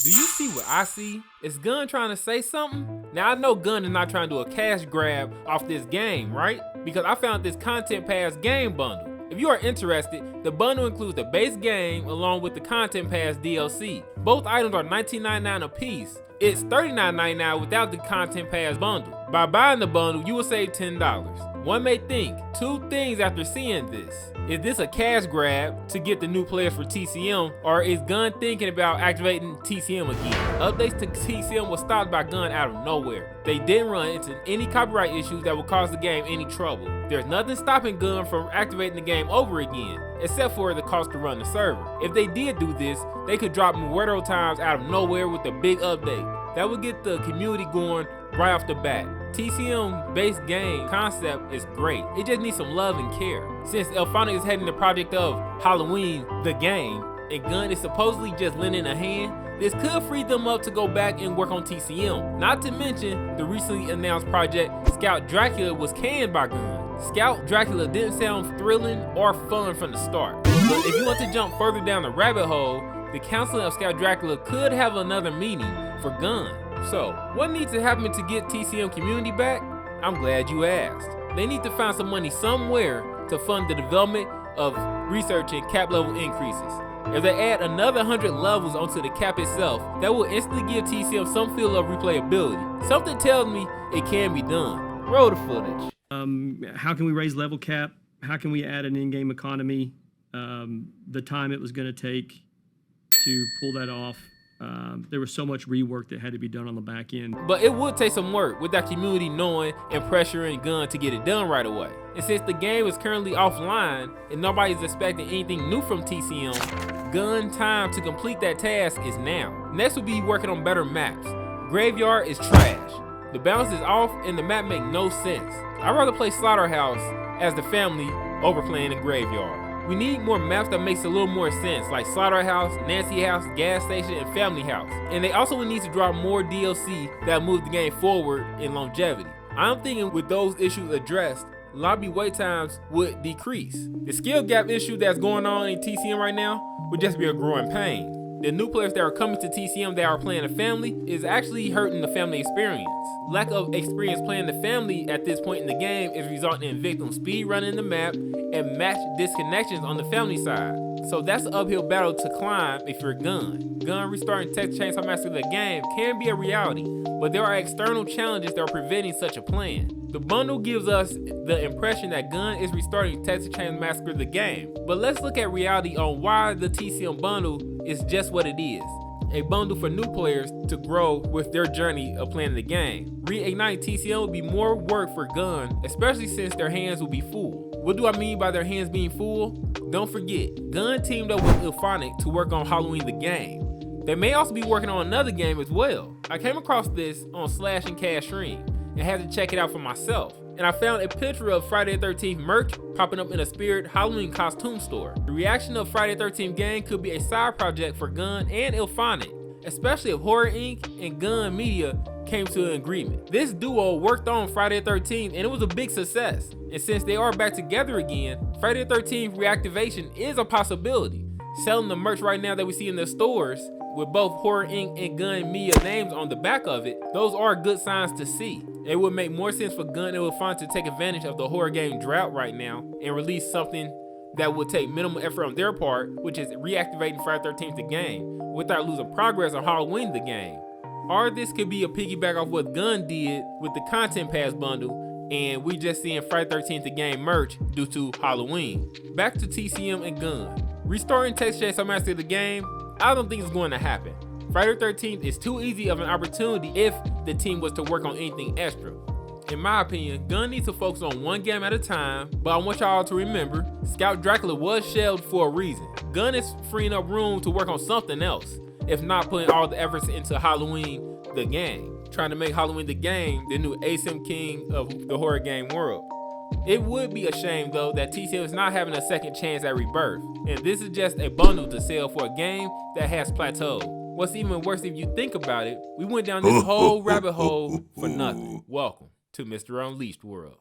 Do you see what I see? Is Gun trying to say something? Now I know Gun is not trying to do a cash grab off this game, right? Because I found this Content Pass game bundle. If you are interested, the bundle includes the base game along with the Content Pass DLC. Both items are $19.99 a piece. It's $39.99 without the Content Pass bundle. By buying the bundle, you will save $10. One may think two things after seeing this. Is this a cash grab to get the new players for TCM, or is Gun thinking about activating TCM again? Updates to TCM was stopped by Gun out of nowhere. They didn't run into any copyright issues that would cause the game any trouble. There's nothing stopping Gun from activating the game over again, except for the cost to run the server. If they did do this, they could drop Muerto times out of nowhere with a big update. That would get the community going right off the bat. TCM based game concept is great. It just needs some love and care. Since Elphonic is heading the project of Halloween, the game, and Gun is supposedly just lending a hand, this could free them up to go back and work on TCM. Not to mention, the recently announced project Scout Dracula was canned by Gun. Scout Dracula didn't sound thrilling or fun from the start. But if you want to jump further down the rabbit hole, the counseling of Scout Dracula could have another meaning for Gun. So, what needs to happen to get TCM community back? I'm glad you asked. They need to find some money somewhere to fund the development of research and cap level increases. If they add another 100 levels onto the cap itself, that will instantly give TCM some feel of replayability. Something tells me it can be done. Roll the footage. How can we raise level cap? How can we add an in-game economy? The time it was going to take to pull that off. There was so much rework that had to be done on the back end. But it would take some work with that community knowing and pressuring Gun to get it done right away. And since the game is currently offline and nobody's expecting anything new from TCM, Gun time to complete that task is now. Next would be working on better maps. Graveyard is trash. The balance is off and the map make no sense. I'd rather play Slaughterhouse as the family over playing in Graveyard. We need more maps that makes a little more sense, like Slaughterhouse, Nancy House, Gas Station, and Family House. And they also would need to drop more DLC that move the game forward in longevity. I'm thinking with those issues addressed, lobby wait times would decrease. The skill gap issue that's going on in TCM right now would just be a growing pain. The new players that are coming to TCM that are playing the family is actually hurting the family experience. Lack of experience playing the family at this point in the game is resulting in victims speed running the map and match disconnections on the family side. So that's an uphill battle to climb if you're Gun. Gun restarting Texas Chainsaw Massacre the game can be a reality, but there are external challenges that are preventing such a plan. The bundle gives us the impression that Gun is restarting Texas Chainsaw Massacre the game, but let's look at reality on why the TCM bundle is just what it is. A bundle for new players to grow with their journey of playing the game. Reigniting TCM will be more work for Gun, especially since their hands will be full. What do I mean by their hands being full? Don't forget, Gun teamed up with Elphonic to work on Halloween the game. They may also be working on another game as well. I came across this on Slash and Cash Stream and had to check it out for myself. And I found a picture of Friday the 13th merch popping up in a Spirit Halloween costume store. The reaction of Friday the 13th game could be a side project for Gun and Elphonic, especially if Horror Inc. and Gun Media came to an agreement. This duo worked on Friday the 13th and it was a big success. And since they are back together again, Friday the 13th reactivation is a possibility. Selling the merch right now that we see in the stores with both Horror Inc. and Gun Media names on the back of it, those are good signs to see. It would make more sense for Gun and Elphonic to take advantage of the horror game drought right now and release something that would take minimal effort on their part, which is reactivating Friday the 13th the game, without losing progress on Halloween the game. Or this could be a piggyback off what Gun did with the Content Pass bundle, and we just seeing Friday the 13th the game merch due to Halloween. Back to TCM and Gun. Restarting Texas Chainsaw Massacre the game, I don't think it's going to happen. Friday the 13th is too easy of an opportunity if the team was to work on anything extra. In my opinion, Gun needs to focus on one game at a time, but I want y'all to remember, Scout Dracula was shelved for a reason. Gun is freeing up room to work on something else, if not putting all the efforts into Halloween the game, trying to make Halloween the game the new ASIM king of the horror game world. It would be a shame though that TCM is not having a second chance at rebirth, and this is just a bundle to sell for a game that has plateaued. What's even worse if you think about it, we went down this whole rabbit hole for nothing. Welcome to Mr. Unleashed World.